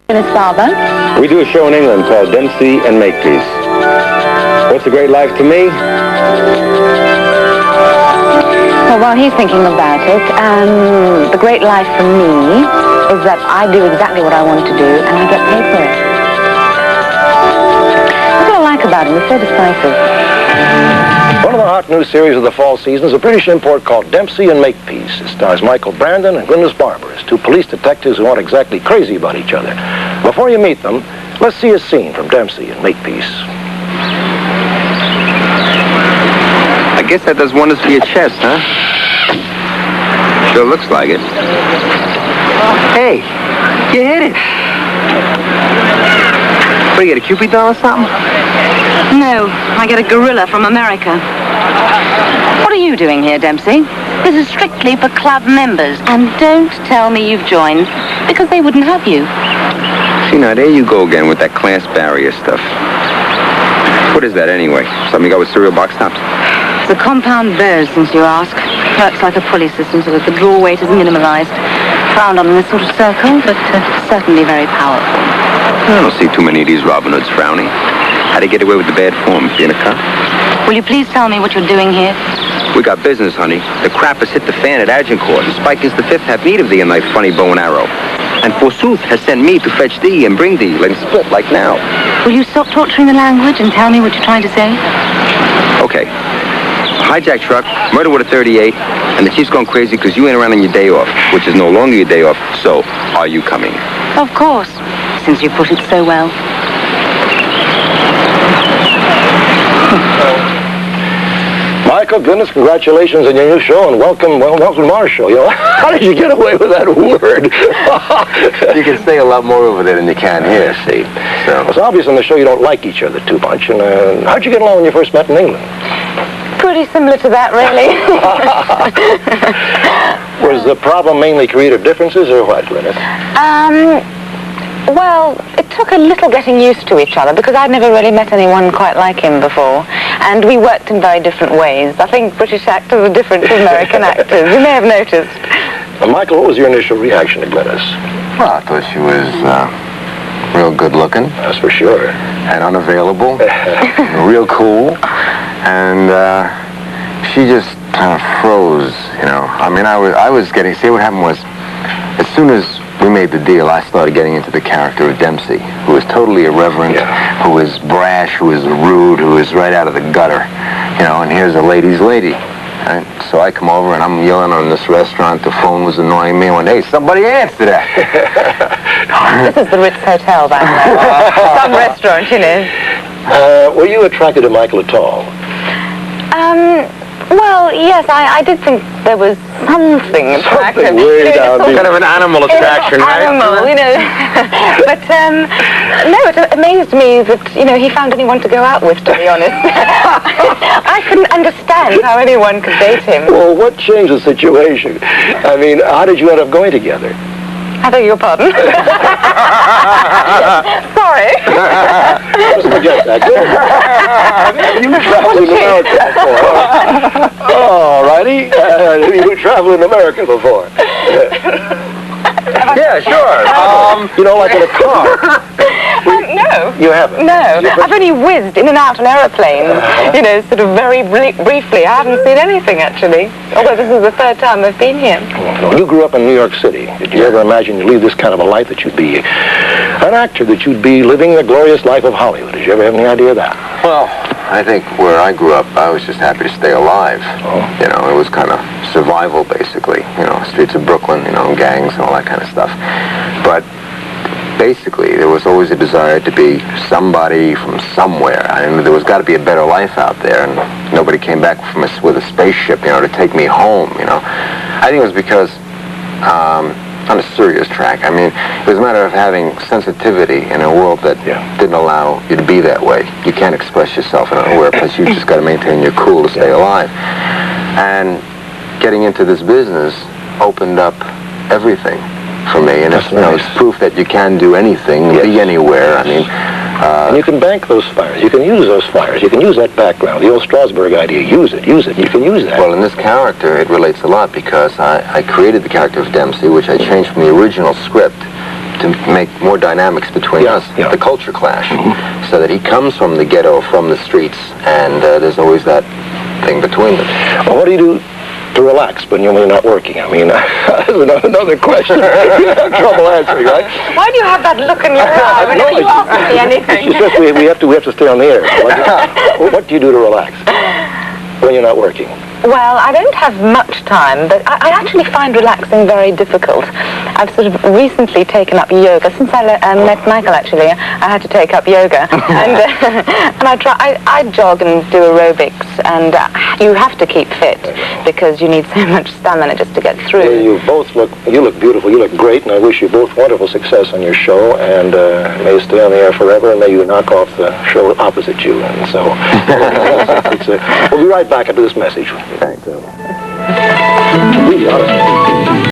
Glynis Barber. We do a show in England called Dempsey and Makepeace. What's a great life to me? Well, while he's thinking about it, the great life for me is that I do exactly what I want to do and I get paid for it. That's what I like about him. He's so decisive. One of the hot new series of the fall season is a British import called Dempsey and Makepeace. It stars Brandon and Glynis Barber as two police detectives who aren't exactly crazy about each other. Before you meet them, let's see a scene from Dempsey and Makepeace. I guess that does wonders for your chest, huh? Sure looks like it. Hey, you hit it. What, do you get a Cupid doll or something? No, I get a gorilla from America. What are you doing here, Dempsey? This is strictly for club members. And don't tell me you've joined, because they wouldn't have you. See, now, there you go again with that class barrier stuff. What is that, anyway? Something you got with cereal box tops? It's a compound verge, since you ask. Works like a pulley system so that the draw weight is minimalized. Found on in this sort of circle, but certainly very powerful. I don't see too many of these Robin Hoods frowning. How'd he get away with the bad form, being a cop? Will you please tell me what you're doing here? We got business, honey. The crap has hit the fan at Agincourt, and Spikins the Fifth have need of thee and thy funny bow and arrow. And forsooth has sent me to fetch thee and bring thee, letting split like now. Will you stop torturing the language and tell me what you're trying to say? Okay. Hijack truck, murder with a 38, and the chief's gone crazy because you ain't around on your day off, which is no longer your day off, so are you coming? Of course, since you put it so well. Michael, Glynis, congratulations on your new show, and welcome to our show. You know, how did you get away with that word? You can say a lot more over there than you can here, see. So it's obvious on the show you don't like each other too much. And how'd you get along when you first met in England? Pretty similar to that, really. Was the problem mainly creative differences, or what, Glynis? Well, it took a little getting used to each other because I'd never really met anyone quite like him before. And we worked in very different ways. I think British actors are different to American actors. You may have noticed. Michael, what was your initial reaction to Glynis? Well, I thought she was real good looking. That's for sure. And unavailable. Real cool. And she just kind of froze, you know. I mean, I was getting, see what happened was, as soon as we made the deal, I started getting into the character of Dempsey, who was totally irreverent, who was brash, who was rude, who was right out of the gutter, you know, and here's a lady's lady. And so I come over and I'm yelling on this restaurant, the phone was annoying me, I went, hey, somebody answer that. This is the Ritz Hotel, by the way. Some restaurant, you know. Were you attracted to Michael at all? Well, yes, I did think there was something attractive. Something way down Some kind of an animal attraction, right? Animal, you know. But, no, it amazed me that, you know, he found anyone to go out with, to be honest. I couldn't understand how anyone could date him. Well, what changed the situation? I mean, how did you end up going together? I beg your pardon. Sorry. Let's forget that. You traveled in America before. All righty. You traveled in America before. Yeah, sure. You know, like in a car. No. You haven't? No. I've only whizzed in and out on aeroplanes, you know, sort of very briefly. I haven't seen anything, actually. Although this is the third time I've been here. When you grew up in New York City, did you ever imagine you'd lead this kind of a life, that you'd be an actor, that you'd be living the glorious life of Hollywood? Did you ever have any idea of that? Well, I think where I grew up, I was just happy to stay alive. You know, it was kind of survival, basically. You know, streets of Brooklyn, you know, gangs and all that kind of stuff. But basically, there was always a desire to be somebody from somewhere. I mean, there was got to be a better life out there, and nobody came back from us with a spaceship, you know, to take me home, you know. I think it was because, on a serious track, I mean, it was a matter of having sensitivity in a world that didn't allow you to be that way. You can't express yourself in anywhere, plus you just got to maintain your cool to stay alive. And getting into this business opened up everything for me, and it's, you know, it's proof that you can do anything, be anywhere. I mean, and you can bank those fires. You can use those fires. You can use that background. The old Strasbourg idea. Use it. You can use that. Well, in this character, it relates a lot because I created the character of Dempsey, which I changed from the original script to make more dynamics between us, the culture clash, so that he comes from the ghetto, from the streets, and there's always that thing between them. Well, what do you do to relax when you're not working? I mean, that's another question. You have trouble answering, right? Why do you have that look in your eye whenever you ask me anything? It's just we have to stay on the air. What do you do to relax when you're not working? Well, I don't have much time, but I actually find relaxing very difficult. I've sort of recently taken up yoga. Since I met Michael, actually, I had to take up yoga. And I jog and do aerobics, and you have to keep fit because you need so much stamina just to get through. Well, you look beautiful, you look great, and I wish you both wonderful success on your show, and may stay on the air forever, and may you knock off the show opposite you. And so, we'll be right back after this message. Thanks.